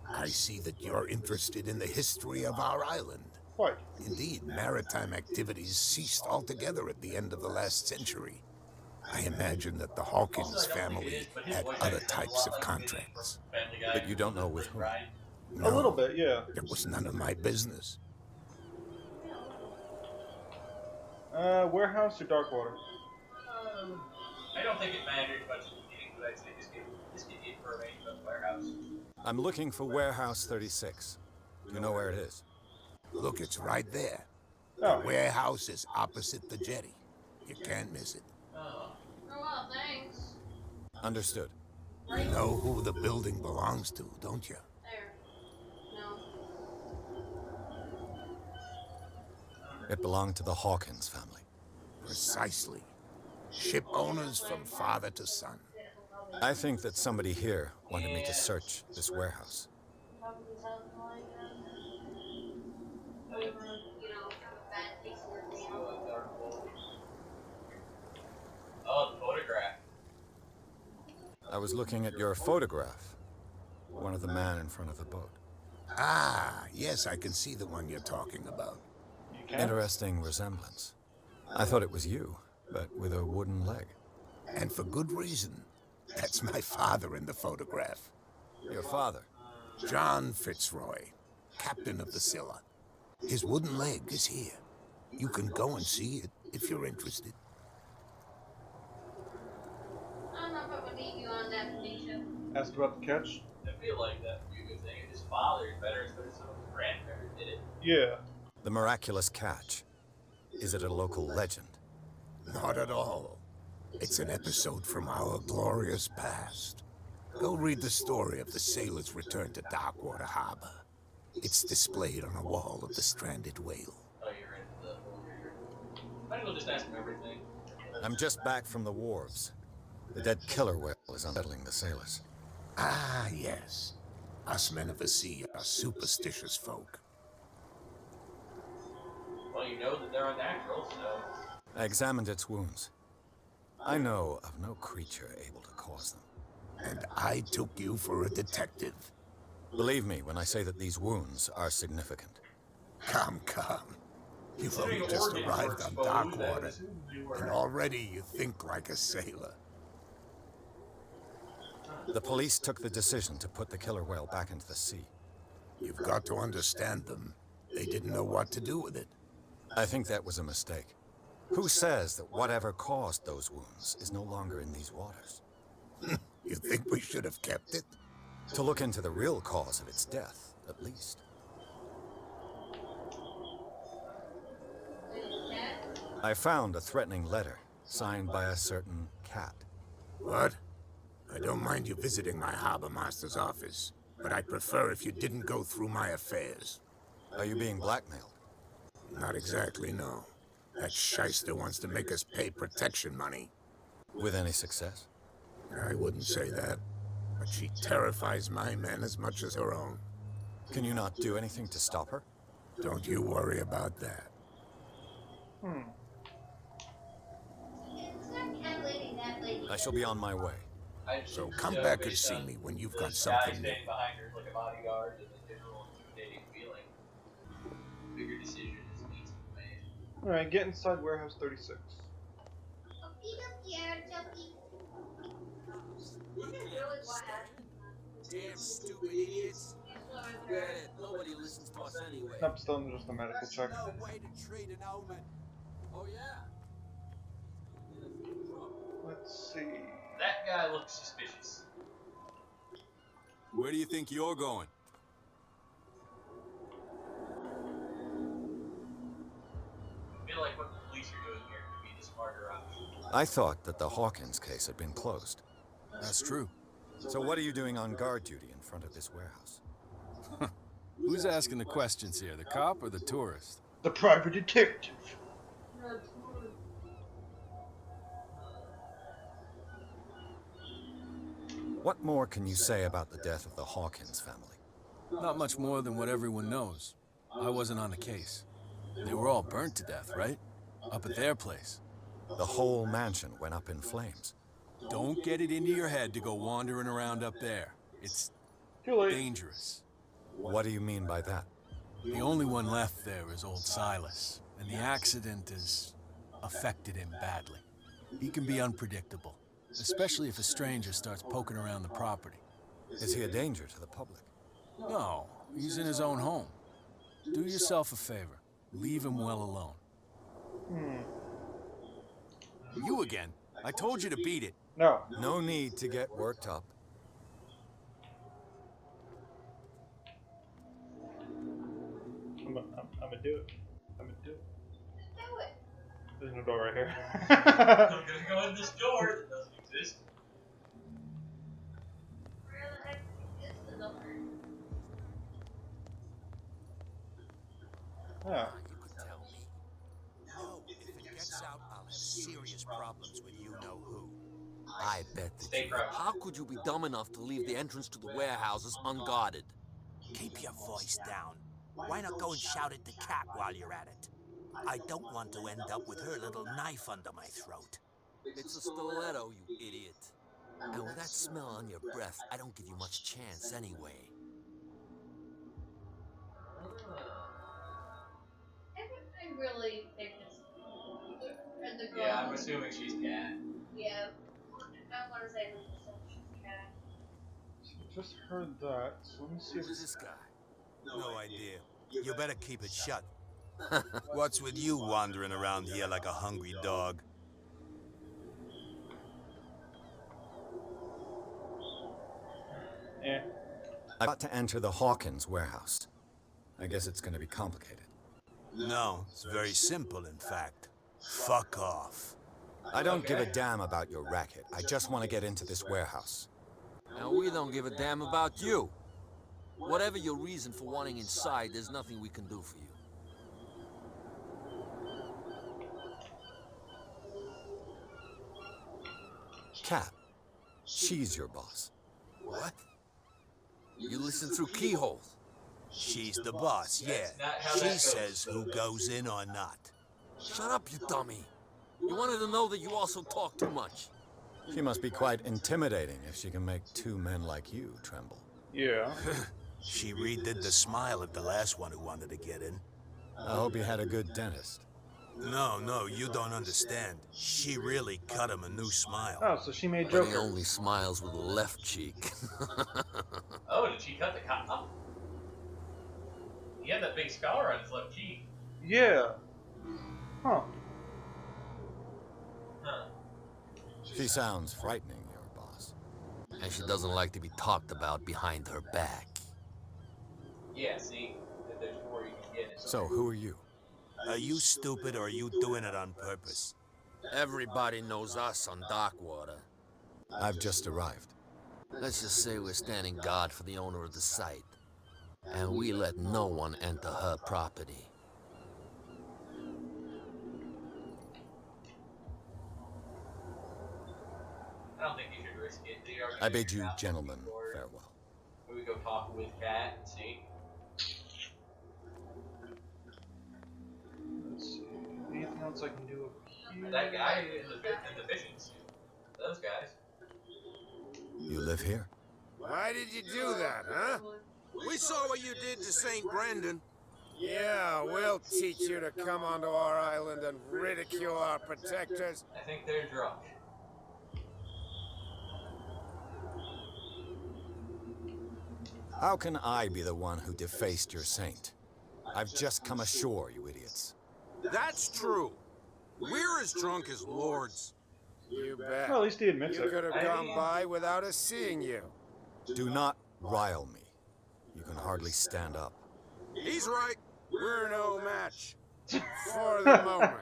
I see that you're interested in the history of our island. Quite. Indeed, maritime activities ceased altogether at the end of the last century. I imagine that the Hawkins family had other types of contracts. But you don't know with whom. A little bit, yeah. It was none of my business. Warehouse or Darkwater? I don't think it matters much at the beginning, but I'd say just get the information about the warehouse. I'm looking for Warehouse 36. Do you know where it is? Look, it's right there. Oh. The warehouse is opposite the jetty. You can't miss it. Oh. Oh well, thanks. Understood. You know who the building belongs to, don't you? There. No. It belonged to the Hawkins family. Precisely. Ship owners from father to son. I think that somebody here wanted me to search this warehouse. Probably something like that. You know, have a bad taste in your mouth. Oh, the photograph. I was looking at your photograph. One of the man in front of the boat. Ah, yes, I can see the one you're talking about. You can? Interesting resemblance. I thought it was you, but with a wooden leg. And for good reason. That's my father in the photograph. Your father? John Fitzroy, captain of the Scylla. His wooden leg is here. You can go and see it if you're interested. I don't know if I believe you on that, Felicia. Ask about the catch? I feel like that would be a good thing. If his father is better, especially some of his grandparents did it. Yeah. The miraculous catch. Is it a local legend? Not at all. It's an episode from our glorious past. Go read the story of the sailor's return to Darkwater Harbor. It's displayed on a wall of the stranded whale. Oh, you're into the whole reader. Might as well just ask him everything. I'm just back from the wharves. The dead killer whale is unsettling the sailors. Ah, yes. Us men of the sea are superstitious folk. Well, you know that they're unnatural, so... I examined its wounds. I know of no creature able to cause them. And I took you for a detective. Believe me when I say that these wounds are significant. Come. You've only just arrived on Darkwater, and already you think like a sailor. The police took the decision to put the killer whale back into the sea. You've got to understand them. They didn't know what to do with it. I think that was a mistake. Who says that whatever caused those wounds is no longer in these waters? You think we should have kept it? To look into the real cause of its death, at least. I found a threatening letter, signed by a certain cat. What? I don't mind you visiting my harbor master's office, but I'd prefer if you didn't go through my affairs. Are you being blackmailed? Not exactly, no. That shyster wants to make us pay protection money. With any success? I wouldn't say that, but she terrifies my men as much as her own. Can you not do anything to stop her? Don't you worry about that. Is that cat lady that I shall be on my way. So come back and see me when you've got something new. Standing behind her like a bodyguard and the general intimidating feeling. Bigger decision is needs to be made. Alright, get inside warehouse 36. Damn stupid idiots. Forget it. Nobody listens to us anyway. Nope, still just a medical check. No way to treat an omen. Oh yeah. Let's see. That guy looks suspicious. Where do you think you're going? I feel like what the police are doing here could be the smarter option. I thought that the Hawkins case had been closed. That's true. So what are you doing on guard duty in front of this warehouse? Who's asking the questions here, the cop or the tourist? The private detective. What more can you say about the death of the Hawkins family? Not much more than what everyone knows. I wasn't on the case. They were all burnt to death, right? Up at their place. The whole mansion went up in flames. Don't get it into your head to go wandering around up there. It's dangerous. What do you mean by that? The only one left there is old Silas, and the accident has affected him badly. He can be unpredictable, especially if a stranger starts poking around the property. Is he a danger to the public? No, he's in his own home. Do yourself a favor. Leave him well alone. You again. I told you to beat it. No. No need to get worked up. I'm gonna do it. I'm gonna do it. Do it. There's no door right here. I'm gonna go in this door that doesn't exist. Where the heck is the door? Yeah. You could tell me. No, if it gets out, I'll have serious problems with you know who. I bet that Stay you... proud. How could you be dumb enough to leave the entrance to the warehouses unguarded? Keep your voice down. Why not go and shout at the cat while you're at it? I don't want to end up with her little knife under my throat. It's a stiletto, you idiot. And with that smell on your breath, I don't give you much chance anyway. I really think it's the girl. Yeah, I'm assuming she's Cat. Yeah. I want to say she's cat. Just heard that. So let me see if Who's this guy? No idea. You better keep it shut. What's with you wandering around here like a hungry dog? Eh. I've got to enter the Hawkins warehouse. I guess it's going to be complicated. No, it's very simple, in fact. Fuck off. I don't give a damn about your racket. I just want to get into this warehouse. And we don't give a damn about you. Whatever your reason for wanting inside, there's nothing we can do for you. Cat, she's your boss. What? You listen through keyholes. She's the boss, yeah. That's not how that She goes. says who goes in or not. Shut up, you dummy. You wanted to know that you also talk too much. She must be quite intimidating if she can make two men like you tremble. Yeah. She redid the smile at the last one who wanted to get in. I hope you had a good dentist. No, you don't understand. She really cut him a new smile. Oh, so she made But he Joker. only smiles with the left cheek. Oh, did she cut the cop off? He had that big scar on his left cheek. Yeah. Huh. Huh. She sounds frightening, your boss. And she doesn't like to be talked about behind her back. Yeah, see? If there's more you can get. So, who are you? Are you stupid or are you doing it on purpose? Everybody knows us on Darkwater. I've just arrived. Let's just say we're standing guard for the owner of the site. And we let no one enter her property. I don't think you should risk it. They already I bid figured you out gentlemen before. farewell. We go talk with Cat and see. Let's see. Anything else I can do over here? That guy in the fishing suit. Those guys. You live here? Why did you do that, huh? We saw what you did to St. Brendan. Yeah, we'll teach you to come onto our island and ridicule our protectors. I think they're drunk. How can I be the one who defaced your saint? I've just come ashore, you idiots. That's true. We're as drunk as lords. You bet. Well, at least he admits You it. could have gone by without us seeing you. Do not rile me. You can hardly stand up. He's right. We're no match. For the moment.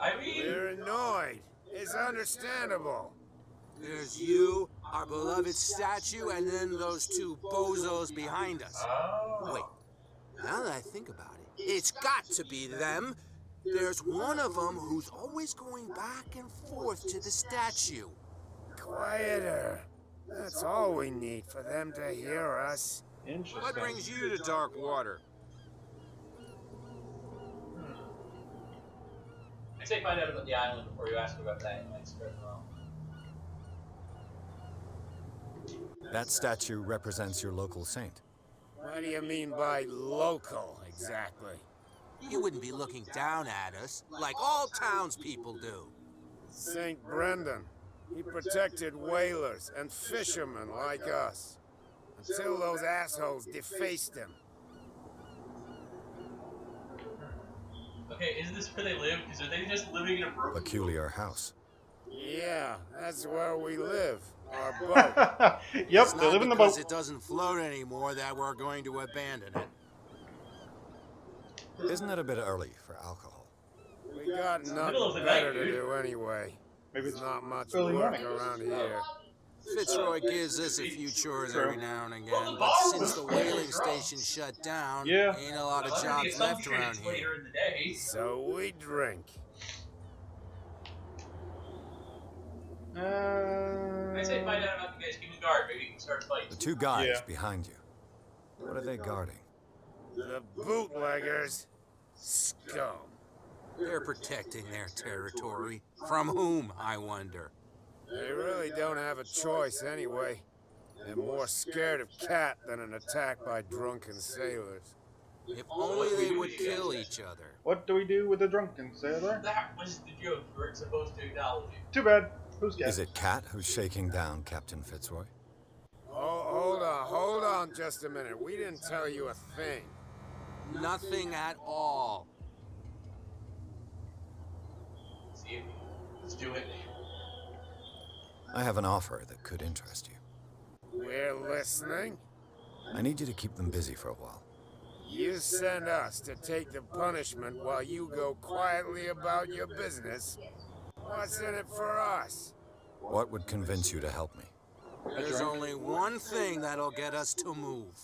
I mean... We're annoyed. It's understandable. There's you, our beloved statue, and then those two bozos behind us. Oh. Wait, now that I think about it, it's got to be them. There's one of them who's always going back and forth to the statue. Quieter. That's all we need for them to hear us. Interesting. What brings you to dark water? I say find out about the island before you ask about that. You might spread wrong. That statue represents your local saint. What do you mean by local, exactly? You wouldn't be looking down at us like all townspeople do. St. Brendan. He protected whalers and fishermen like us. Until those assholes defaced him. Okay, is this where they live? Because are they just living in a broken... Peculiar house. Yeah, that's where we live. Our boat. Yep, It's they live not in the because boat. it doesn't float anymore that we're going to abandon it. Isn't it a bit early for alcohol? We got middle of nothing the better night, to dude. do anyway. Maybe it's Not much early work morning. around here. Fitzroy gives us a few chores True. every now and Well, again, the but bar since was the full of whaling drunks. station shut down, Yeah. ain't a lot of Well, jobs some left around trades here. later in the day. So we drink. I say find out about the guys keeping guard. Maybe you can start a fight. The two guys Yeah. behind you. What are they guarding? The bootleggers. Scum. They're protecting their territory. From whom, I wonder? They really don't have a choice anyway. They're more scared of Cat than an attack by drunken sailors. If only they would kill each other. What do we do with the drunken sailor? That was the joke. We weren't supposed to acknowledge it. Too bad. Who's guessing? Is it Cat who's shaking down Captain Fitzroy? Oh, hold on just a minute. We didn't tell you a thing. Nothing at all. See if let's do it. I have an offer that could interest you. We're listening. I need you to keep them busy for a while. You send us to take the punishment while you go quietly about your business. What's in it for us? What would convince you to help me? There's only one thing that'll get us to move.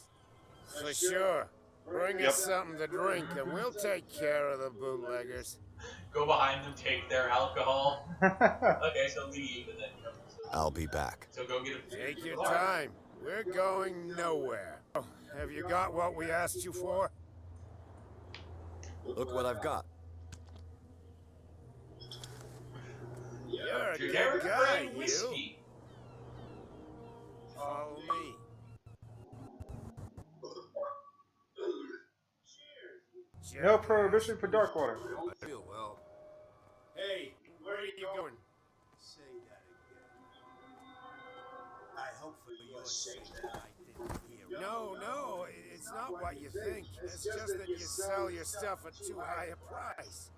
For sure. Bring Yep. us something to drink and we'll take care of the bootleggers. Go behind them, take their alcohol. Okay, so leave and then come. I'll be back. So go get a... Take your time. We're going nowhere. Oh, have you got what we asked you for? Look what I've got. You're a Generic good guy, brand you. whiskey. Follow me. No prohibition for dark water. Feel well. Hey, where are you going? Say that again. I hope for your sake that I didn't hear. No, it's not what you think. It's just that you sell your stuff at too high a price.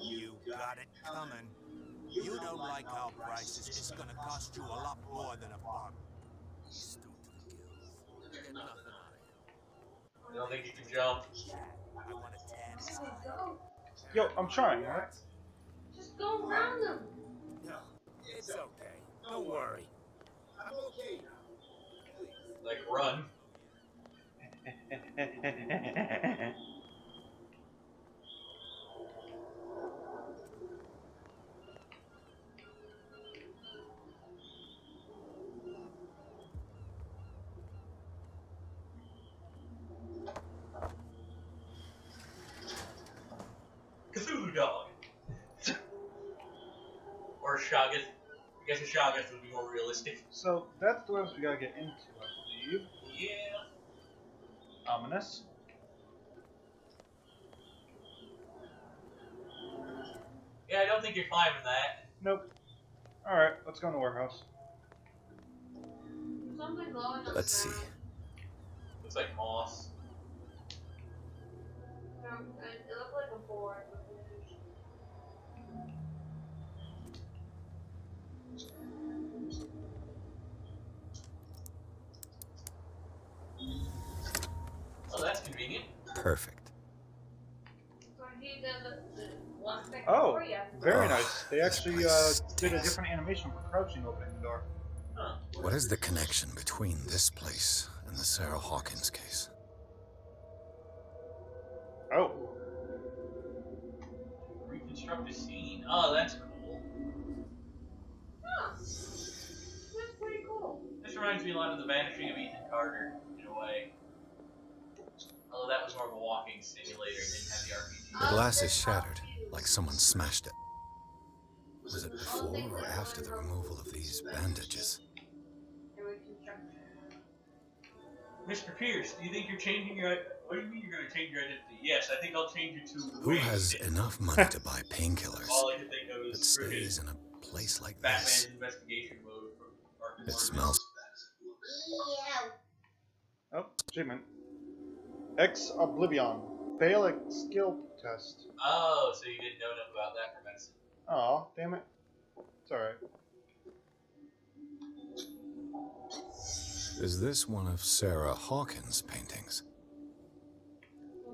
You got it coming. You don't like our prices. It's gonna cost you a lot more than a bottle. Stone to the gills. Get nothing out of him. I don't think you can jump. I want a tan his eye. Go. Yo, I'm trying, right? Just go around them. No, it's okay. Don't worry. I'm okay now. Like, run. Cthulhu dog. Or Shoggoth. shotguns would be more realistic. So that's the webs we gotta get into, I believe. Yeah. Ominous. Yeah, I don't think you're climbing that. Nope. Alright, let's go in the warehouse. Something glowing on the Let's see. ground. Looks like moss. No, it looked like a board. Oh, that's convenient. Perfect. So he did the one thing Oh, for you. very nice. They this actually place did a stinks. different animation for crouching opening the door. Huh. What is the connection between this place and the Sarah Hawkins case? Oh. Reconstruct a scene. Oh, that's cool. Huh. That's pretty cool. This reminds me a lot of The Vanishing of Ethan Carter, in a way. Although that was more of a walking simulator and didn't have the RPG. The glass is shattered, like someone smashed it. Was it before or after the removal of these bandages? Mr. Pierce, do you think you're changing your... What do you mean you're going to change your identity? Yes, I think I'll change it to... Who has enough money to buy painkillers All I can think of that is stays in a place like Batman's this? investigation mode from Arkham It Origins. smells. Oh, achievement. Ex Oblivion. Fail a skill test. Oh, so you didn't know enough about that for medicine. Aw, damn it. It's alright. Is this one of Sarah Hawkins' paintings?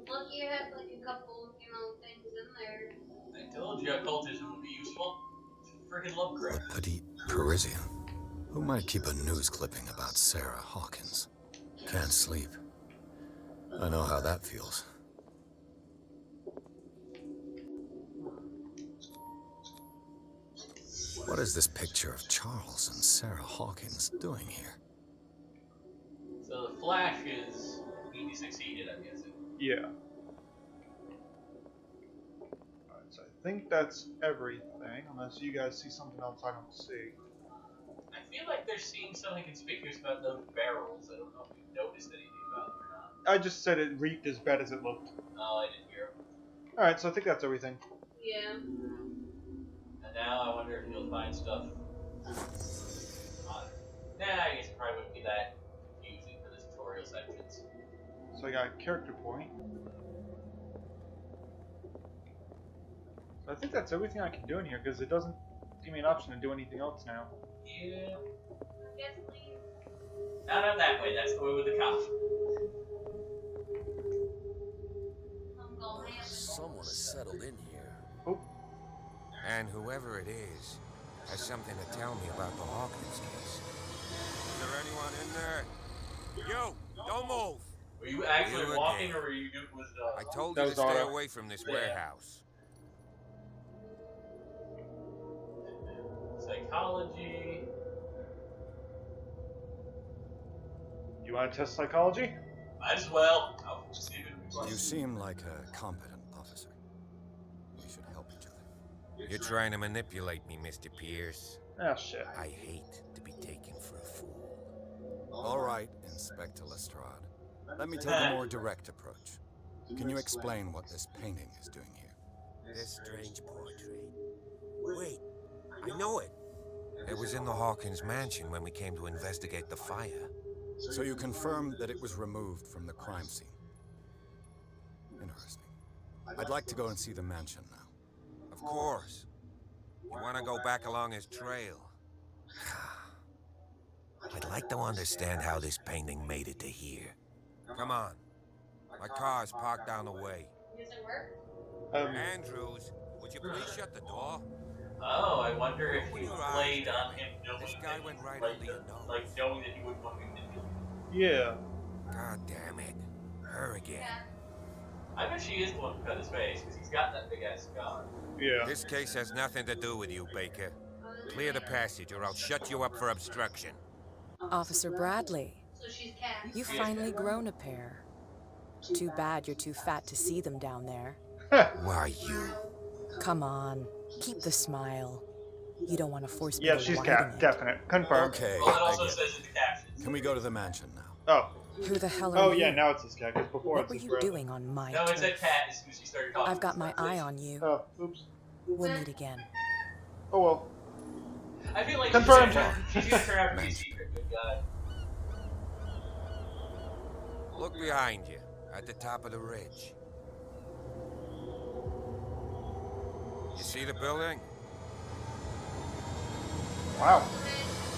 Look, you had like a couple, things in there. I told you occultism would be useful. Freaking Lovecraft. A petite Parisian. Who might keep a news clipping about Sarah Hawkins? Can't sleep. I know how that feels. What is this picture of Charles and Sarah Hawkins doing here? So the Flash is... he succeeded, I'm guessing. Yeah. Alright, so I think that's everything, unless you guys see something else I don't see. I feel like they're seeing something conspicuous about those barrels. I don't know if you've noticed anything about them or not. I just said it reeked as bad as it looked. Oh, I didn't hear them. Alright, so I think that's everything. Yeah. And now I wonder if you'll find stuff. Nah, I guess it probably wouldn't be that confusing for the tutorial sections. So I got a character point. So I think that's everything I can do in here, because it doesn't give me an option to do anything else now. Yeah. I guess leave. No, not that way. That's the way with the cop. I'm going to Someone has settled in here. Oh. And whoever it is has something to tell me about the Hawkins case. Is there anyone in there? You! Don't move! Were you actually You walking, again. or were you doing was I told That you was to stay Dara. away from this Yeah. warehouse. psychology? You want to test psychology? Might as well. I'll just see if it works. You seem like a competent officer. We should help each other. You're trying to manipulate me, Mr. Pierce. Ah, shit. I hate to be taken for a fool. All right, Inspector Lestrade. Let me take a more direct approach. Can you explain what this painting is doing here? This strange portrait. Wait, I know it. It was in the Hawkins mansion when we came to investigate the fire. So you confirm that it was removed from the crime scene. Interesting. I'd like to go and see the mansion now. Of course. You want to go back along his trail? I'd like to understand how this painting made it to here. Come on. My car's parked down the way. Does it work? Andrews, would you please shut the door? Oh, I wonder if Open you your played eyes, on Danny. him knowing This that guy he went right like under your nose. like knowing that he wouldn't want to be manipulated. Yeah. God damn it. Her again. Yeah. I bet she is the one who cut his face, because he's got that big ass scar. Yeah. This case has nothing to do with you, Baker. Clear the passage or I'll shut you up for obstruction. Officer Bradley, So she's cat. you've finally grown a pair. Too bad you're too fat to see them down there. Why, you? Come on, keep the smile. You don't want to force me Yeah, to she's widen cat. it. Definite. Confirmed. Okay, Well, it I also get says it. in the caption. Can we go to the mansion now? Oh. Who the hell are Oh, you? yeah, now it says cat, because before What it were says you Bradley. doing on my No, it said turf? cat as soon as she started talking. I've got my eye on you. Oh, oops. We'll meet again. Oh, well. I feel like Confirmed. she's gonna turn out to be a secret good guy. Look behind you, at the top of the ridge. You see the building? Wow.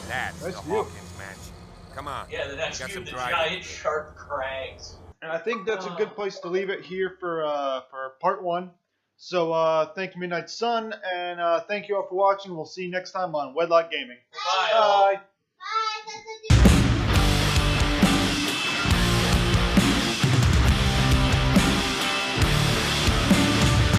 That's Nice the view. Hawkins mansion. Come on. Yeah, the next we got view some of the driving giant to do. sharp crags. And I think that's a good place to leave it here for part 1. So thank you, MidnightSun, and thank you all for watching. We'll see you next time on Wedlock Gaming. Bye. Bye.